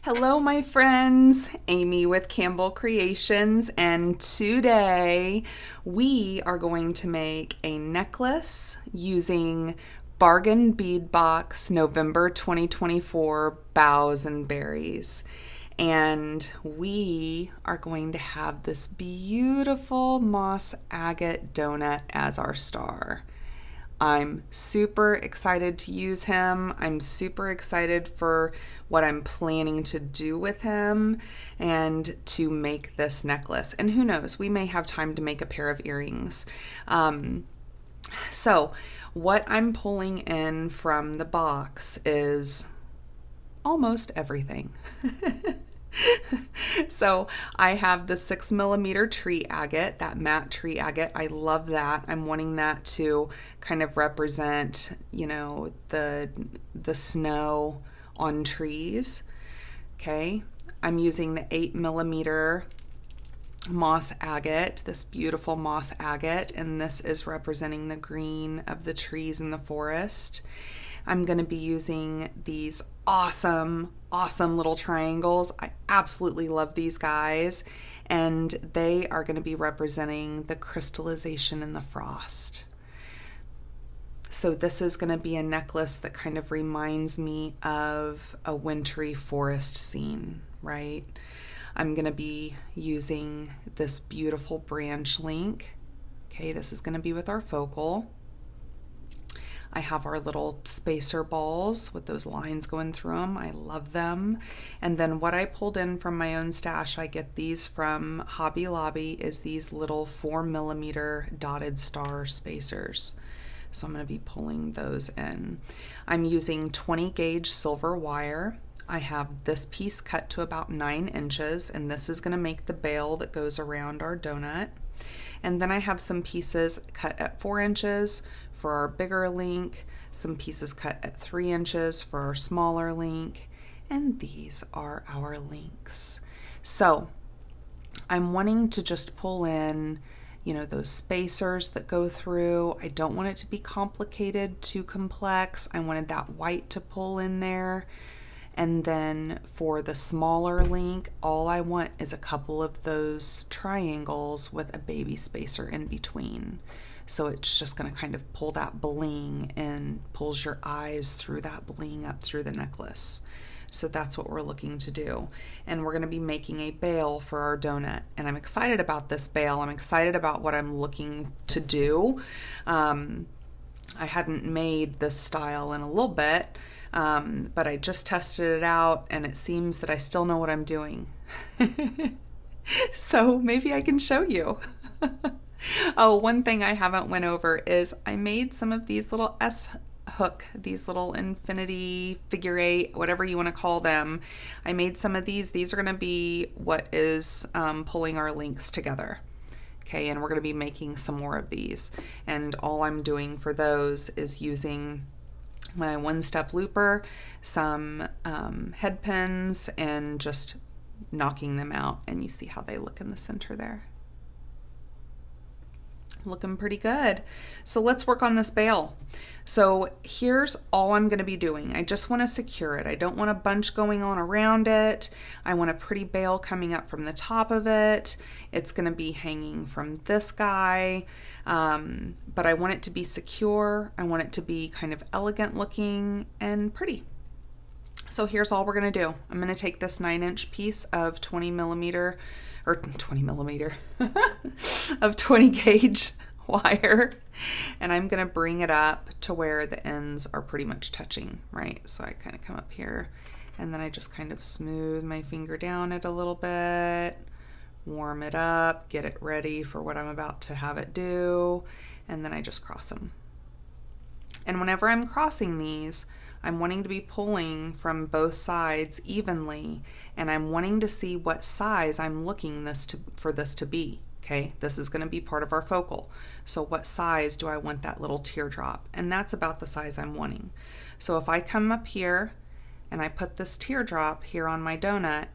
Hello, my friends. Amy with Campbell Creations, and today we are going to make a necklace using Bargain Bead Box November 2024 Bows and Berries. And we are going to have this beautiful moss agate donut as our star. I'm super excited to use him. I'm super excited for what I'm planning to do with him and to make this necklace. And who knows, we may have time to make a pair of earrings. So what I'm pulling in from the box is almost everything. So I have the 6mm tree agate, that matte tree agate. I love that. I'm wanting that to kind of represent, the snow on trees. Okay. I'm using the 8mm moss agate, this beautiful moss agate, and this is representing the green of the trees in the forest. I'm going to be using these awesome little triangles. I absolutely love these guys, and they are going to be representing the crystallization in the frost. So this is going to be a necklace that kind of reminds me of a wintry forest scene, right? I'm going to be using this beautiful branch link. Okay, this is going to be with our focal. I have our little spacer balls with those lines going through them. I love them. And then what I pulled in from my own stash, I get these from Hobby Lobby, is these little 4mm dotted star spacers. So I'm going to be pulling those in. I'm using 20 gauge silver wire. I have this piece cut to about 9 inches, and this is going to make the bail that goes around our donut. And then I have some pieces cut at 4 inches for our bigger link, some pieces cut at 3 inches for our smaller link, and these are our links. So I'm wanting to just pull in, those spacers that go through. I don't want it to be complicated, too complex. I wanted that white to pull in there. And then for the smaller link, all I want is a couple of those triangles with a baby spacer in between. So it's just going to kind of pull that bling and pulls your eyes through that bling up through the necklace. So that's what we're looking to do. And we're going to be making a bail for our donut. And I'm excited about this bail. I'm excited about what I'm looking to do. I hadn't made this style in a little bit. But I just tested it out, and it seems that I still know what I'm doing. So maybe I can show you. Oh, one thing I haven't went over is I made some of these little S hook, these little infinity figure 8, whatever you want to call them. I made some of these. These are going to be what is pulling our links together. Okay, and we're going to be making some more of these. And all I'm doing for those is using my one-step looper, some head pins, and just knocking them out. And you see how they look in the center there. Looking pretty good. So let's work on this bail. So here's all I'm going to be doing. I just want to secure it. I don't want a bunch going on around it. I want a pretty bail coming up from the top of it. It's going to be hanging from this guy, but I want it to be secure. I want it to be kind of elegant looking and pretty. So here's all we're going to do. I'm going to take this 9-inch piece of 20mm of 20 gauge wire, and I'm going to bring it up to where the ends are pretty much touching, right? So I kind of come up here, and then I just kind of smooth my finger down it a little bit, warm it up, get it ready for what I'm about to have it do, and then I just cross them. And whenever I'm crossing these, I'm wanting to be pulling from both sides evenly, and I'm wanting to see what size I'm looking for this to be. Okay, this is going to be part of our focal. So what size do I want that little teardrop? And that's about the size I'm wanting. So if I come up here and I put this teardrop here on my donut,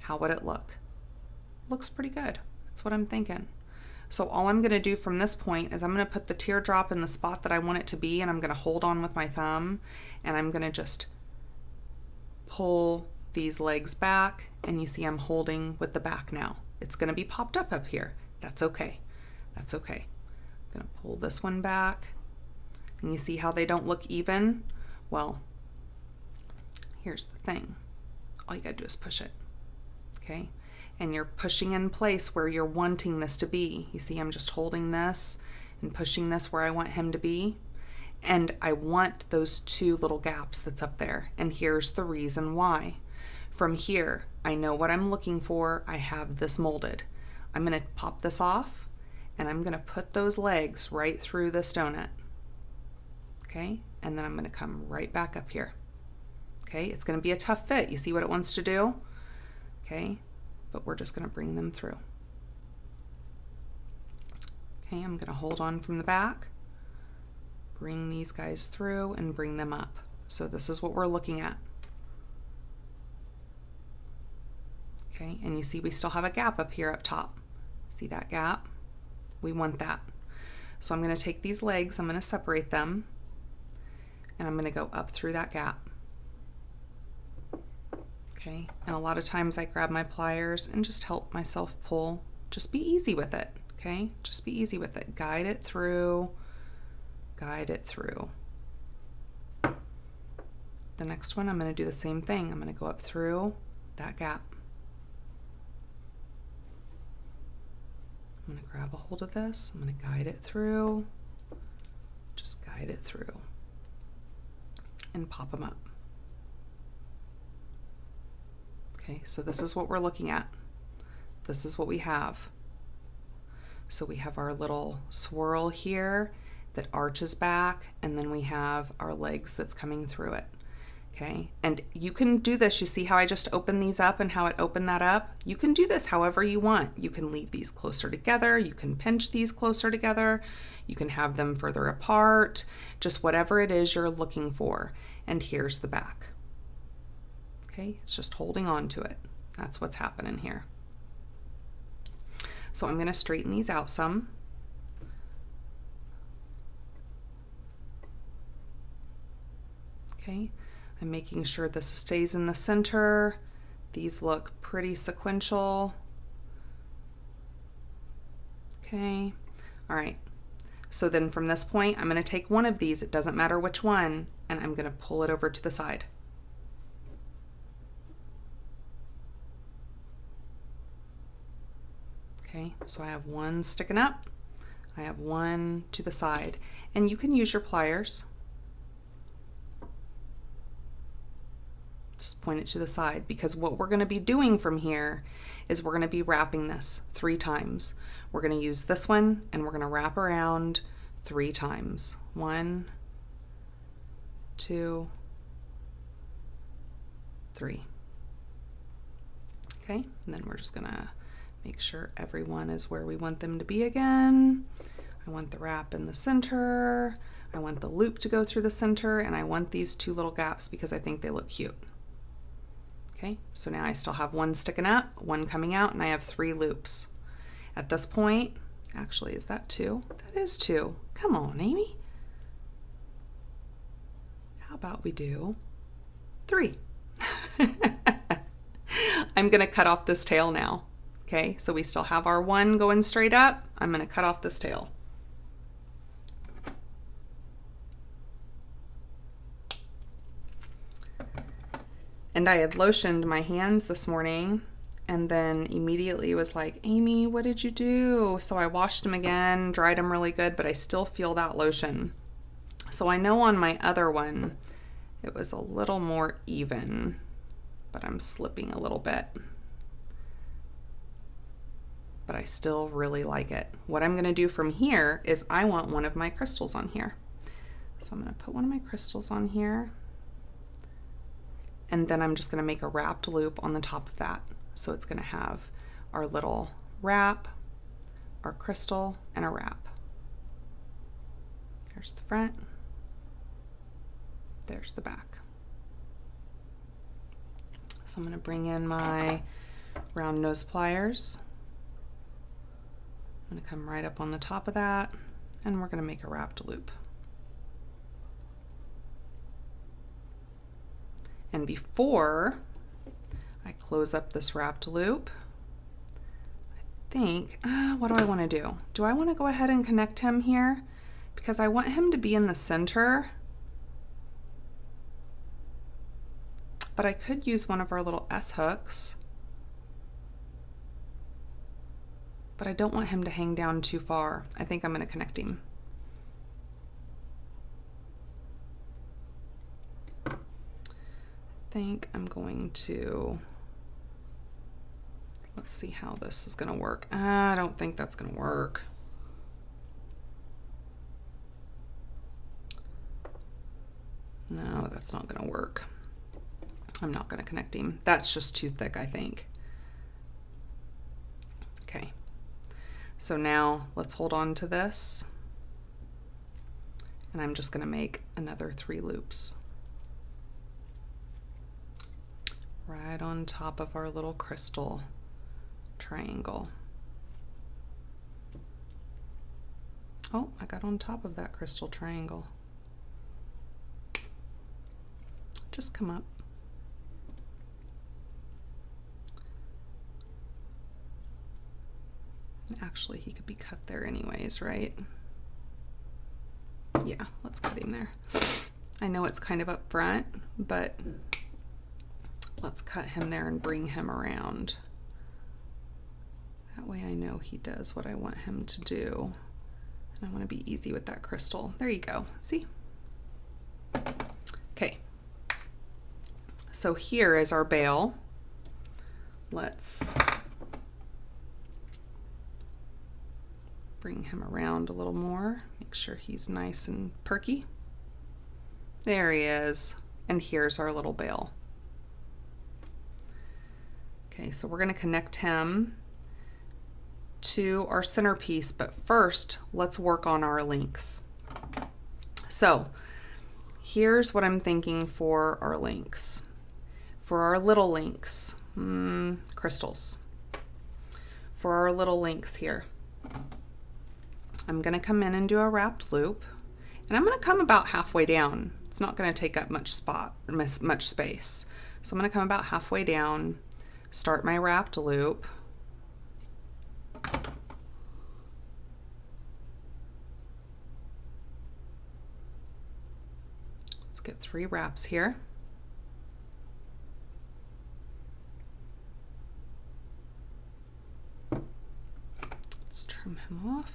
how would it look? Looks pretty good. That's what I'm thinking. So all I'm going to do from this point is I'm going to put the teardrop in the spot that I want it to be, and I'm going to hold on with my thumb, and I'm going to just pull these legs back, and you see I'm holding with the back now. It's going to be popped up here. That's okay. That's okay. I'm going to pull this one back, and you see how they don't look even? Well, here's the thing. All you got to do is push it, okay? And you're pushing in place where you're wanting this to be. You see I'm just holding this and pushing this where I want him to be. And I want those two little gaps that's up there. And here's the reason why. From here, I know what I'm looking for. I have this molded. I'm going to pop this off, and I'm going to put those legs right through this donut. Okay? And then I'm going to come right back up here. Okay? It's going to be a tough fit. You see what it wants to do? Okay? But we're just going to bring them through. Okay, I'm going to hold on from the back, bring these guys through, and bring them up. So this is what we're looking at. Okay, and you see we still have a gap up here up top. See that gap? We want that. So I'm going to take these legs, I'm going to separate them, and I'm going to go up through that gap. Okay, and a lot of times I grab my pliers and just help myself pull. Just be easy with it, okay? Just be easy with it. Guide it through, guide it through. The next one, I'm going to do the same thing. I'm going to go up through that gap. I'm going to grab a hold of this. I'm going to guide it through. Just guide it through. And pop them up. Okay, so this is what we're looking at. This is what we have. So we have our little swirl here that arches back, and then we have our legs that's coming through it. Okay, and you can do this. You see how I just opened these up and how it opened that up? You can do this however you want. You can leave these closer together. You can pinch these closer together. You can have them further apart. Just whatever it is you're looking for. And here's the back. Okay, it's just holding on to it. That's what's happening here. So I'm going to straighten these out some. Okay, I'm making sure this stays in the center. These look pretty sequential. Okay, all right. So then from this point, I'm going to take one of these, it doesn't matter which one, and I'm going to pull it over to the side. Okay, so I have one sticking up, I have one to the side, and you can use your pliers. Just point it to the side, because what we're going to be doing from here is we're going to be wrapping this 3 times. We're going to use this one and we're going to wrap around 3 times. 1, 2, 3. Okay, and then we're just going to make sure everyone is where we want them to be again. I want the wrap in the center. I want the loop to go through the center, and I want these 2 little gaps because I think they look cute. Okay, so now I still have one sticking up, one coming out, and I have 3 loops. At this point, actually, is that 2? That is 2. Come on, Amy. How about we do 3? I'm gonna cut off this tail now. Okay, so we still have our one going straight up. I'm gonna cut off this tail. And I had lotioned my hands this morning and then immediately was like, Amy, what did you do? So I washed them again, dried them really good, but I still feel that lotion. So I know on my other one, it was a little more even, but I'm slipping a little bit. But I still really like it. What I'm gonna do from here is I want one of my crystals on here. So I'm gonna put one of my crystals on here, and then I'm just gonna make a wrapped loop on the top of that. So it's gonna have our little wrap, our crystal, and a wrap. There's the front, there's the back. So I'm gonna bring in my round nose pliers. I'm gonna come right up on the top of that, and we're gonna make a wrapped loop. And before close up this wrapped loop. I think, what do I want to do? Do I want to go ahead and connect him here? Because I want him to be in the center. But I could use one of our little S hooks. But I don't want him to hang down too far. I think I'm going to connect him. I think I'm going to, let's see how this is going to work. I don't think that's going to work. No, that's not going to work. I'm not going to connect him. That's just too thick, I think. Okay. So now let's hold on to this. And I'm just going to make another 3 loops. Right on top of our little crystal triangle. Oh, I got on top of that crystal triangle. Just come up. Actually, he could be cut there anyways, right? Yeah, let's cut him there. I know it's kind of up front, but let's cut him there and bring him around. That way I know he does what I want him to do. And I want to be easy with that crystal. There you go. See? Okay. So here is our bail. Let's bring him around a little more. Make sure he's nice and perky. There he is. And here's our little bail. Okay, so we're going to connect him to our centerpiece, but first let's work on our links. So here's what I'm thinking for our links. For our little links, crystals. For our little links here, I'm going to come in and do a wrapped loop, and I'm going to come about halfway down. It's not going to take up much space. So I'm going to come about halfway down, start my wrapped loop. Let's get 3 wraps here. Let's trim him off.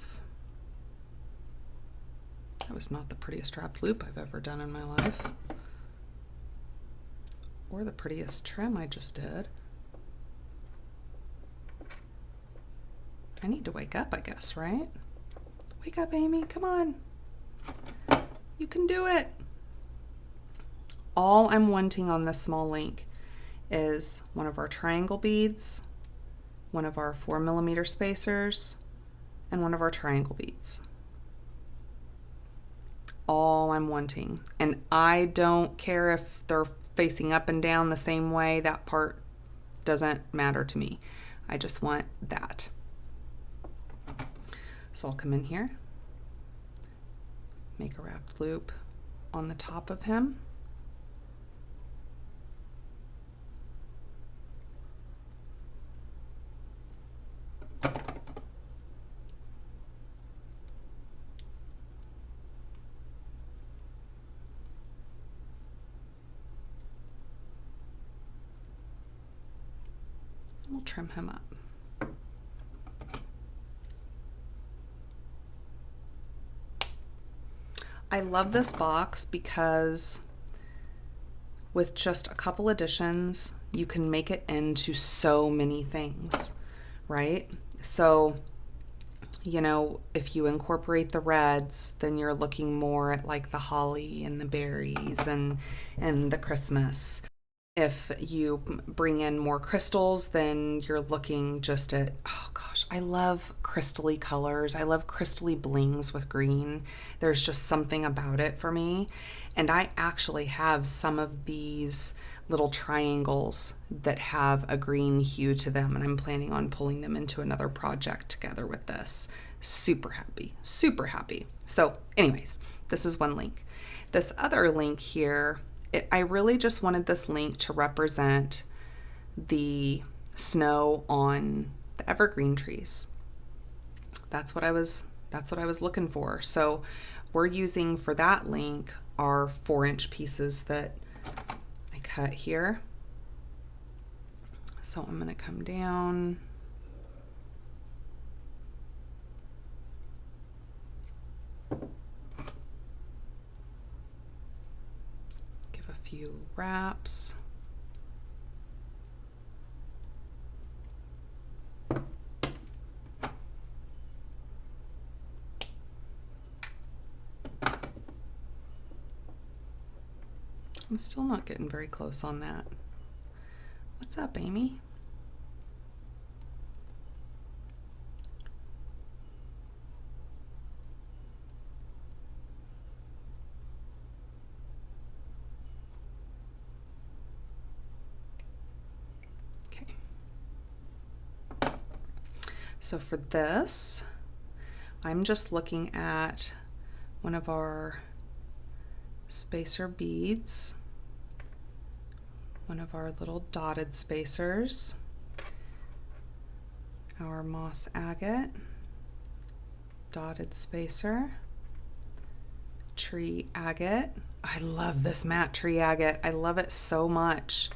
That was not the prettiest wrapped loop I've ever done in my life. Or the prettiest trim I just did. I need to wake up, I guess, right? Wake up, Amy, come on. You can do it. All I'm wanting on this small link is one of our triangle beads, one of our 4mm spacers, and one of our triangle beads. All I'm wanting. And I don't care if they're facing up and down the same way. That part doesn't matter to me. I just want that. So I'll come in here, make a wrapped loop on the top of him. We'll trim him up. I love this box because with just a couple additions, you can make it into so many things, right? So, you know, if you incorporate the reds, then you're looking more at like the holly and the berries and the Christmas. If you bring in more crystals, then you're looking just at, oh gosh, I love crystally colors. I love crystally blings with green. There's just something about it for me. And I actually have some of these little triangles that have a green hue to them, and I'm planning on pulling them into another project together with this. Super happy, super happy. So anyways, this is one link. This other link here, I really just wanted this link to represent the snow on the evergreen trees. That's what I was looking for. So we're using for that link our 4-inch pieces that I cut here. So I'm going to come down. Give a few wraps. I'm still not getting very close on that. What's up, Amy? Okay. So for this, I'm just looking at one of our spacer beads, one of our little dotted spacers, our moss agate, dotted spacer, tree agate. I love this matte tree agate. I love it so much.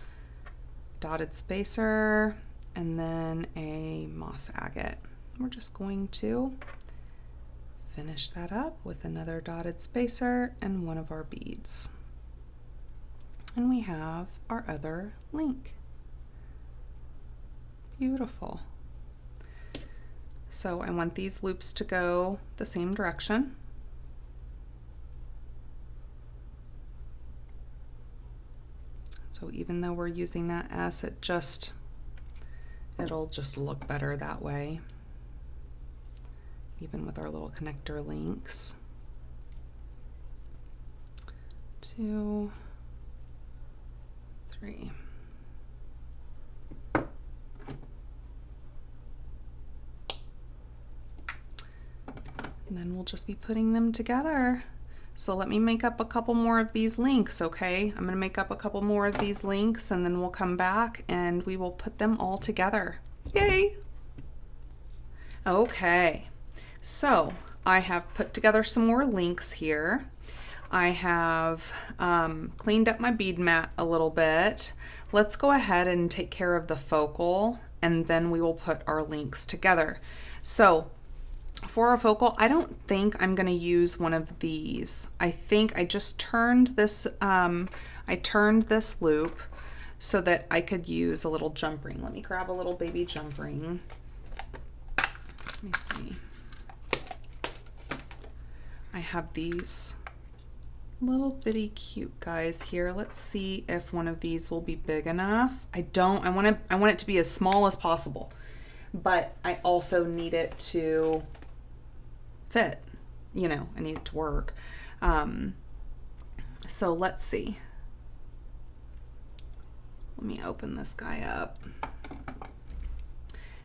Dotted spacer, and then a moss agate. We're just going to finish that up with another dotted spacer and one of our beads. And we have our other link. Beautiful. So I want these loops to go the same direction. So even though we're using that S, it'll just look better that way. Even with our little connector links. 2, 3. And then we'll just be putting them together. So let me make up a couple more of these links, okay? I'm gonna make up a couple more of these links and then we'll come back and we will put them all together. Yay! Okay, so I have put together some more links here. I have cleaned up my bead mat a little bit. Let's go ahead and take care of the focal and then we will put our links together. So for our focal, I don't think I'm going to use one of these. I think I just turned this, I turned this loop so that I could use a little jump ring. Let me grab a little baby jump ring. Let me see. I have these little bitty cute guys here. Let's see if one of these will be big enough. I want it to be as small as possible, but I also need it to fit, you know, I need it to work. So let's see. Let me open this guy up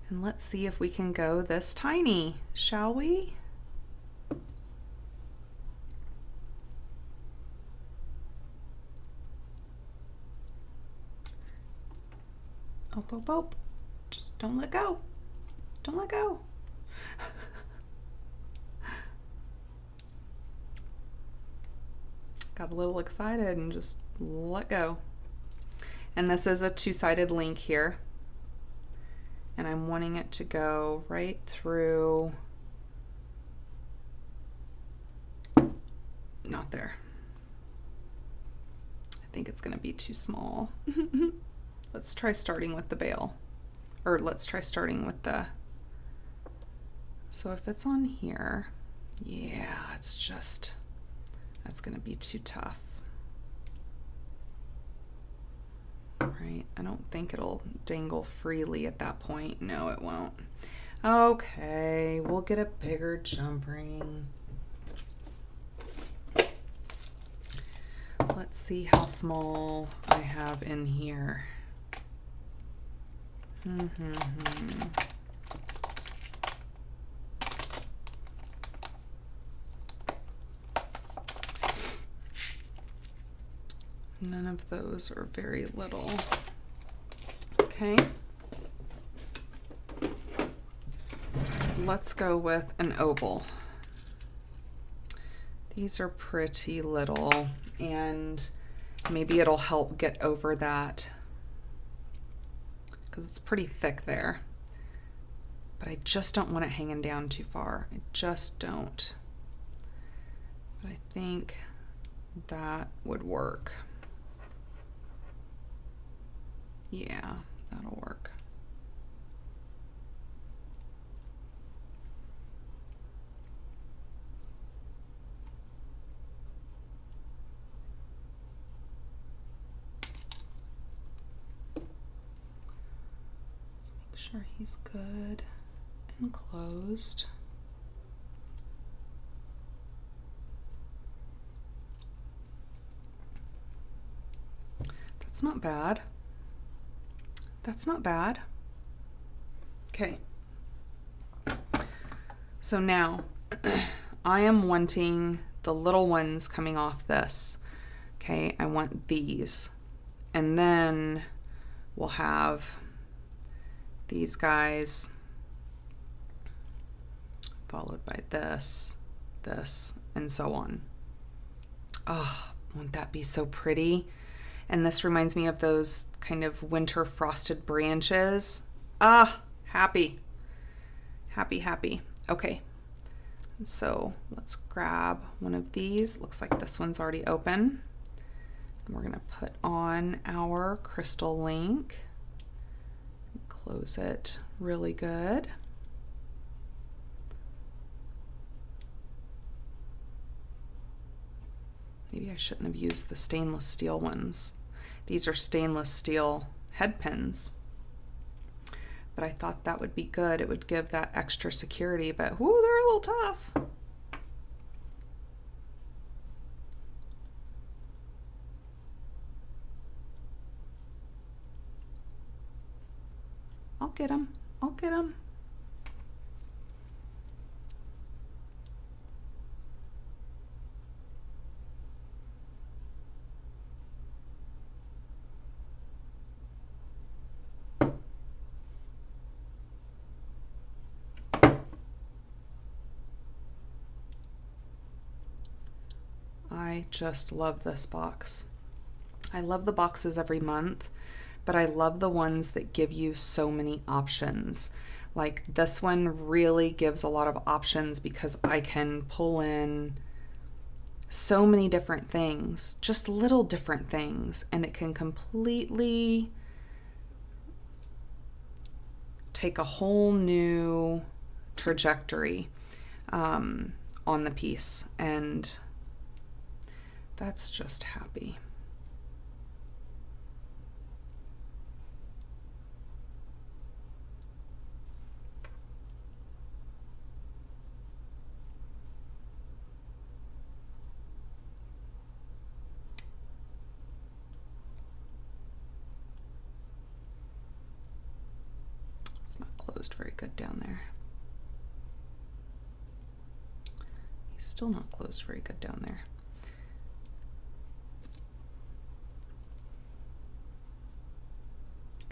and let's see if we can go this tiny, shall we? Oh, just don't let go. Don't let go. Got a little excited and just let go. And this is a 2-sided link here. And I'm wanting it to go right through. Not there. I think it's going to be too small. Let's try starting with the bail. Or let's try starting with the. So if it's on here, yeah, it's just. That's going to be too tough. Right? I don't think it'll dangle freely at that point. No, it won't. Okay, we'll get a bigger jump ring. Let's see how small I have in here. None of those are very little. Okay. Okay. Let's go with an oval. These are pretty little, and maybe it'll help get over that because it's pretty thick there. But I just don't want it hanging down too far. I just don't. But I think that would work. Yeah, that'll work. Let's make sure he's good and closed. That's not bad. That's not bad. Okay. So now I am wanting the little ones coming off this. Okay, I want these. And then we'll have these guys followed by this, this, and so on. Oh, won't that be so pretty? And this reminds me of those kind of winter frosted branches. Ah, happy. Happy, happy. Okay, so let's grab one of these. Looks like this one's already open. And we're gonna put on our crystal link. Close it really good. Maybe I shouldn't have used the stainless steel ones. These are stainless steel head pins. But I thought that would be good. It would give that extra security, but whoo, they're a little tough. I'll get them. I'll get them. I just love this box. I love the boxes every month, but I love the ones that give you so many options. Like this one really gives a lot of options because I can pull in so many different things, just little different things, and it can completely take a whole new trajectory on the piece, and that's just happy. It's not closed very good down there. He's still not closed very good down there.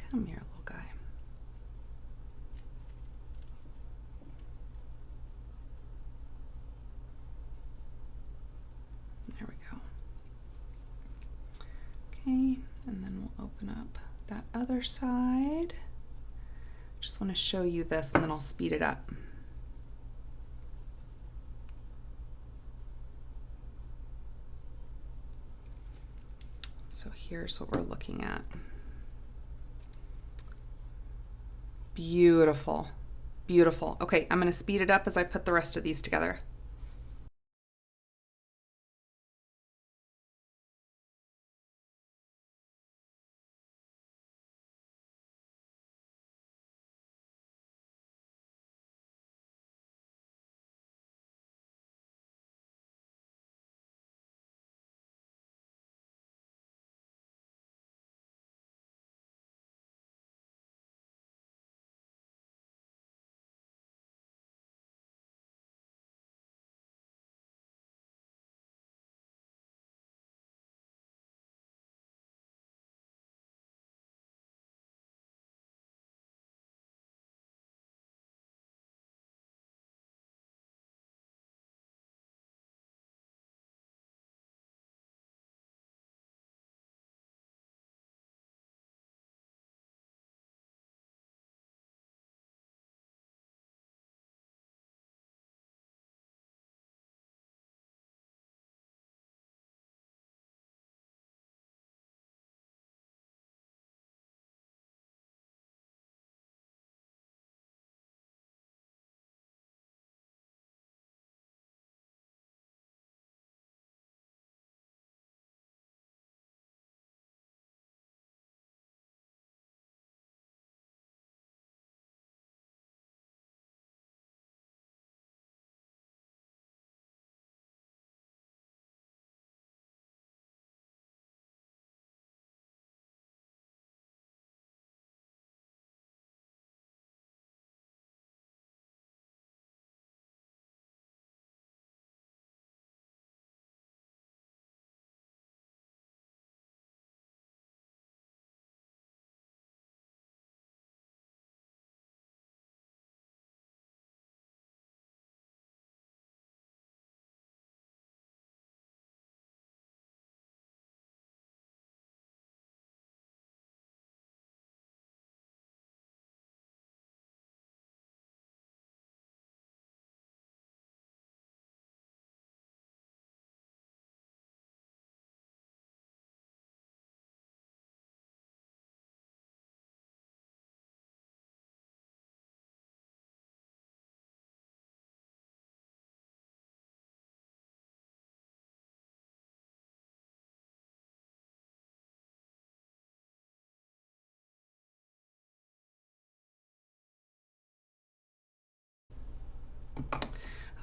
Come here, little guy. There we go. Okay, and then we'll open up that other side. Just want to show you this and then I'll speed it up. So here's what we're looking at. Beautiful, beautiful. Okay, I'm going to speed it up as I put the rest of these together.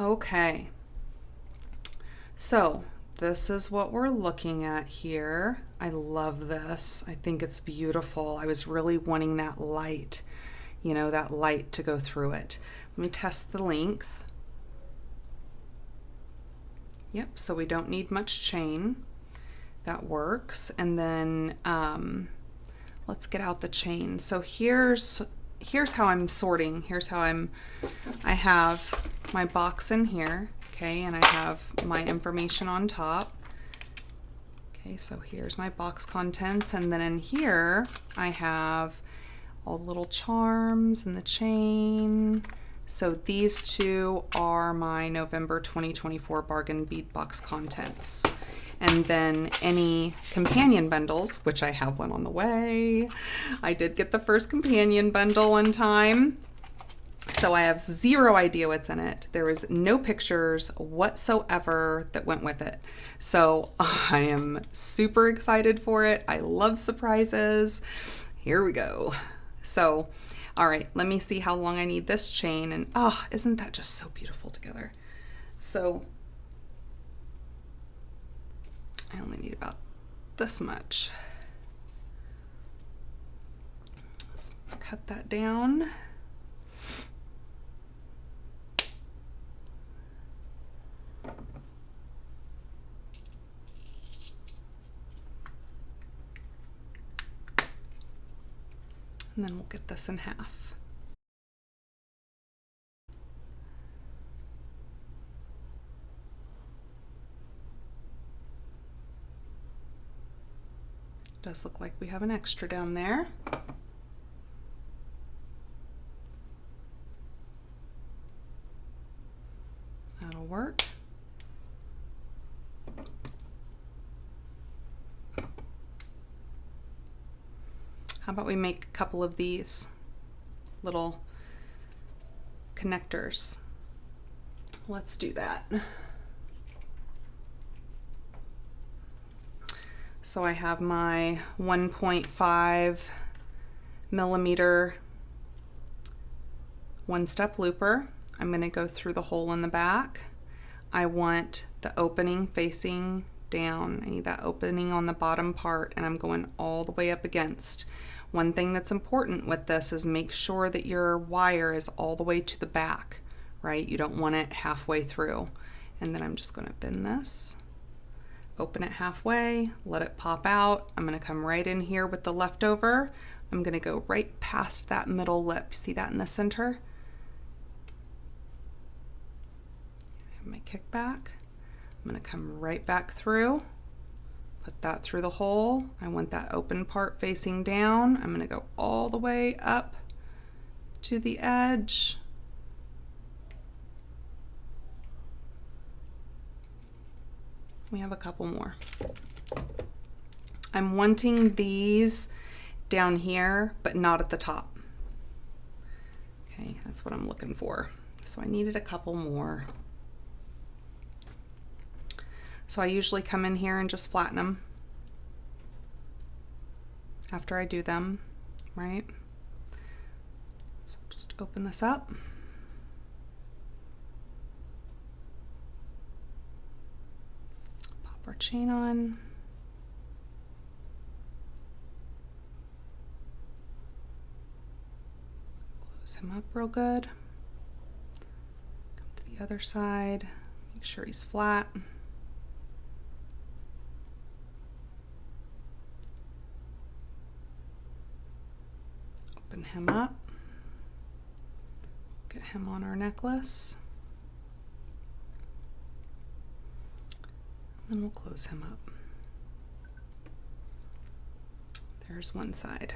Okay, so this is what we're looking at here. I love this. I think it's beautiful. I was really wanting that light, you know, that light to go through it. Let me test the length. Yep, so we don't need much chain. That works. And then let's get out the chain. So here's how I'm sorting. Here's how I have my box in here, okay, and I have my information on top. Okay, so here's my box contents, and then in here I have all the little charms and the chain. So these two are my November 2024 bargain bead box contents. And then any companion bundles, which I have one on the way. I did get the first companion bundle in time. So I have zero idea what's in it. There is no pictures whatsoever that went with it. So I am super excited for it. I love surprises. Here we go. So, all right, let me see how long I need this chain. And oh, isn't that just so beautiful together? So I only need about this much. So let's cut that down. And then we'll get this in half. Does look like we have an extra down there. That'll work. How about we make a couple of these little connectors? Let's do that. So I have my 1.5 millimeter one-step looper. I'm going to go through the hole in the back. I want the opening facing down. I need that opening on the bottom part, and I'm going all the way up against. One thing that's important with this is make sure that your wire is all the way to the back, right? You don't want it halfway through. And then I'm just going to bend this, open it halfway, let it pop out. I'm going to come right in here with the leftover. I'm going to go right past that middle lip. See that in the center? I have my kickback. I'm going to come right back through, put that through the hole. I want that open part facing down. I'm going to go all the way up to the edge. We have a couple more. I'm wanting these down here, but not at the top. Okay, that's what I'm looking for. So I needed a couple more. So I usually come in here and just flatten them after I do them, right? So just open this up. Pop our chain on. Close him up real good. Come to the other side, make sure he's flat. Open him up, get him on our necklace, and then we'll close him up. There's one side.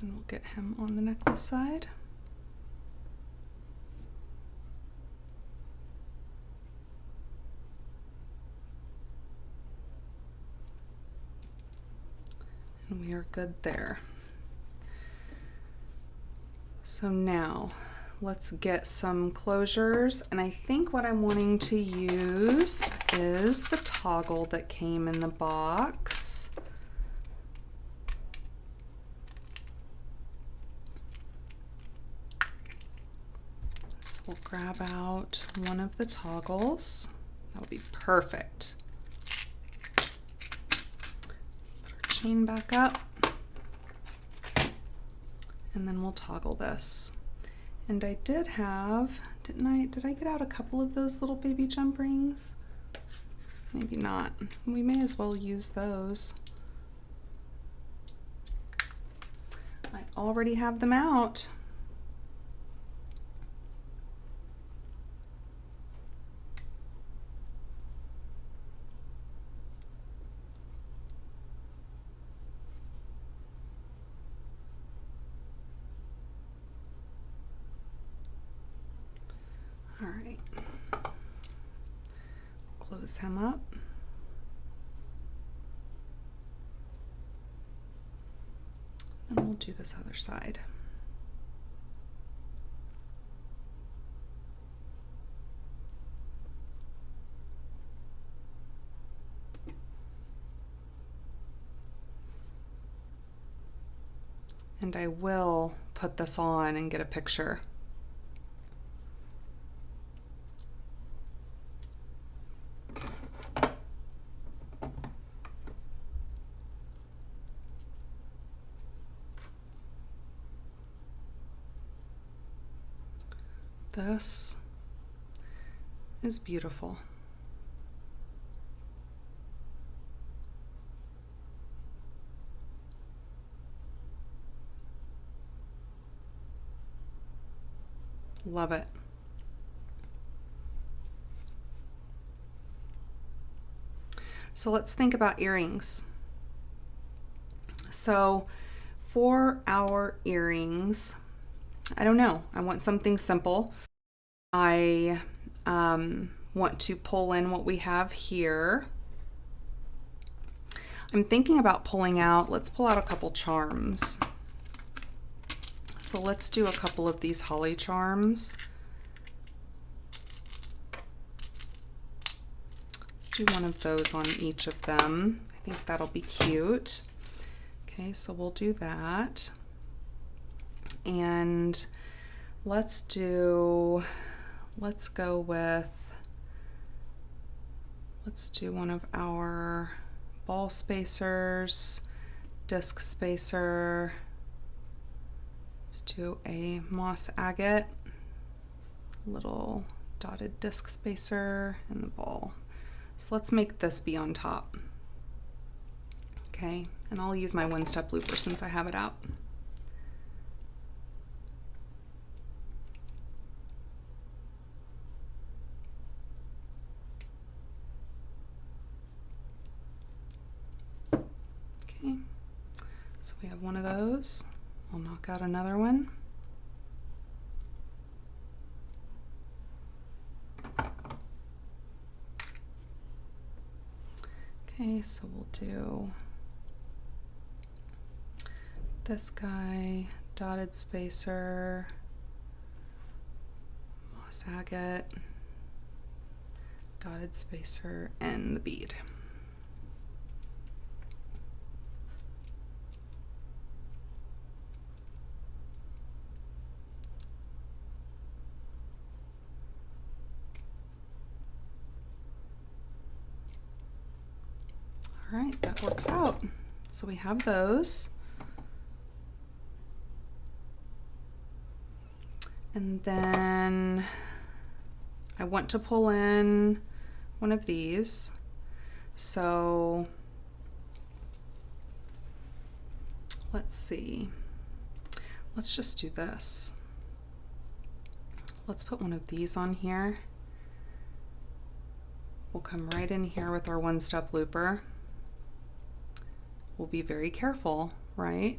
And we'll get him on the necklace side. And we are good there. So now let's get some closures, and I think what I'm wanting to use is the toggle that came in the box. So we'll grab out one of the toggles. That'll be perfect. Put our chain back up, and then we'll toggle this. And I did have, did I get out a couple of those little baby jump rings? Maybe not. We may as well use those. I already have them out. All right, close him up. Then we'll do this other side. And I will put this on and get a picture. This is beautiful. Love it. So let's think about earrings. So for our earrings, I don't know. I want something simple. I want to pull in what we have here. I'm thinking about pulling out, let's pull out a couple charms. So let's do a couple of these holly charms. Let's do one of those on each of them. I think that'll be cute. Okay, so we'll do that. And let's do one of our ball spacers, disc spacer. Let's do a moss agate, little dotted disc spacer, and the ball. So let's make this be on top. Okay, and I'll use my one-step looper since I have it out. Okay, so we have one of those. I'll knock out another one. Okay, so we'll do this guy, dotted spacer, moss agate, dotted spacer, and the bead. All right, that works out. So we have those. And then I want to pull in one of these. So let's see. Let's just do this. Let's put one of these on here. We'll come right in here with our one-step looper. We'll be very careful, right?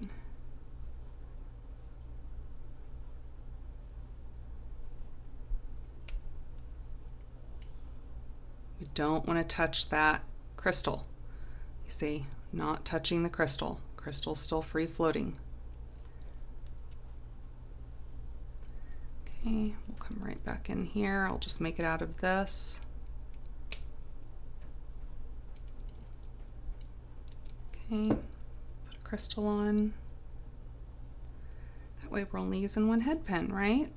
We don't want to touch that crystal. You see, not touching the crystal. Crystal's still free floating. Okay, we'll come right back in here. I'll just make it out of this. Okay, put a crystal on. That way we're only using one head pin, right?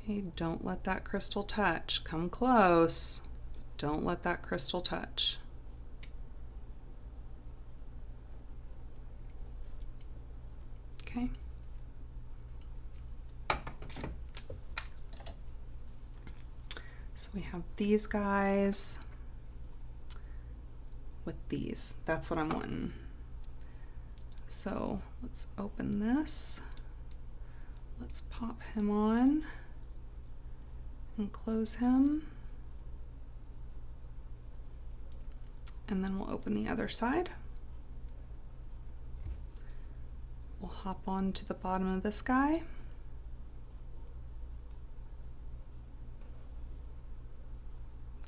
Okay, don't let that crystal touch. Come close. Don't let that crystal touch. Okay. So we have these guys with these. That's what I'm wanting. So let's open this. Let's pop him on and close him. And then we'll open the other side. We'll hop on to the bottom of this guy.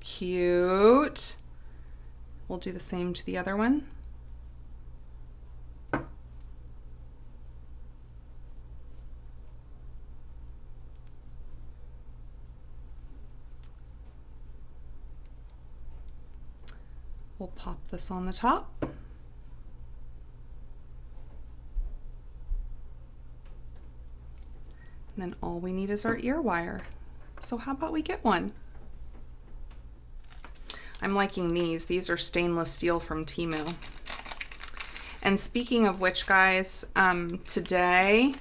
Cute. We'll do the same to the other one. We'll pop this on the top. And then all we need is our ear wire. So how about we get one? I'm liking these. These are stainless steel from Temu. And speaking of which, guys, today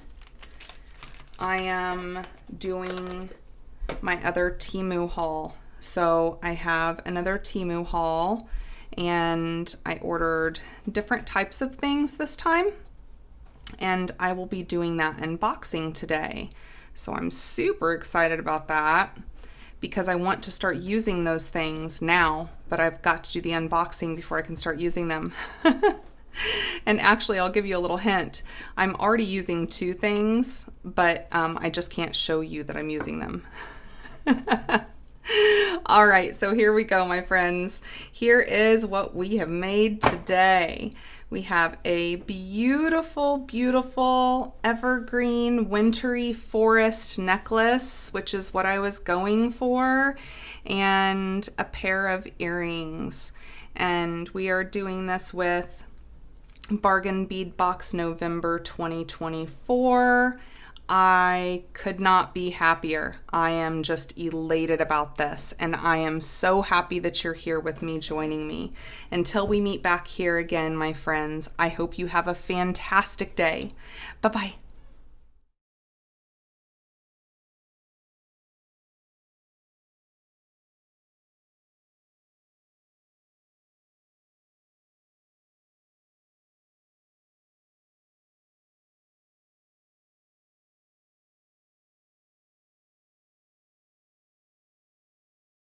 I am doing my other Temu haul. So I have another Temu haul, and I ordered different types of things this time, and I will be doing that unboxing today. So I'm super excited about that because I want to start using those things now, but I've got to do the unboxing before I can start using them. And actually, I'll give you a little hint. I'm already using two things, but I just can't show you that I'm using them. All right, so here we go, my friends. Here is what we have made today. We have a beautiful, beautiful evergreen wintry forest necklace, which is what I was going for, and a pair of earrings. And we are doing this with Bargain Bead Box November 2024. I could not be happier. I am just elated about this, and I am so happy that you're here with me, joining me. Until we meet back here again, my friends, I hope you have a fantastic day. Bye-bye.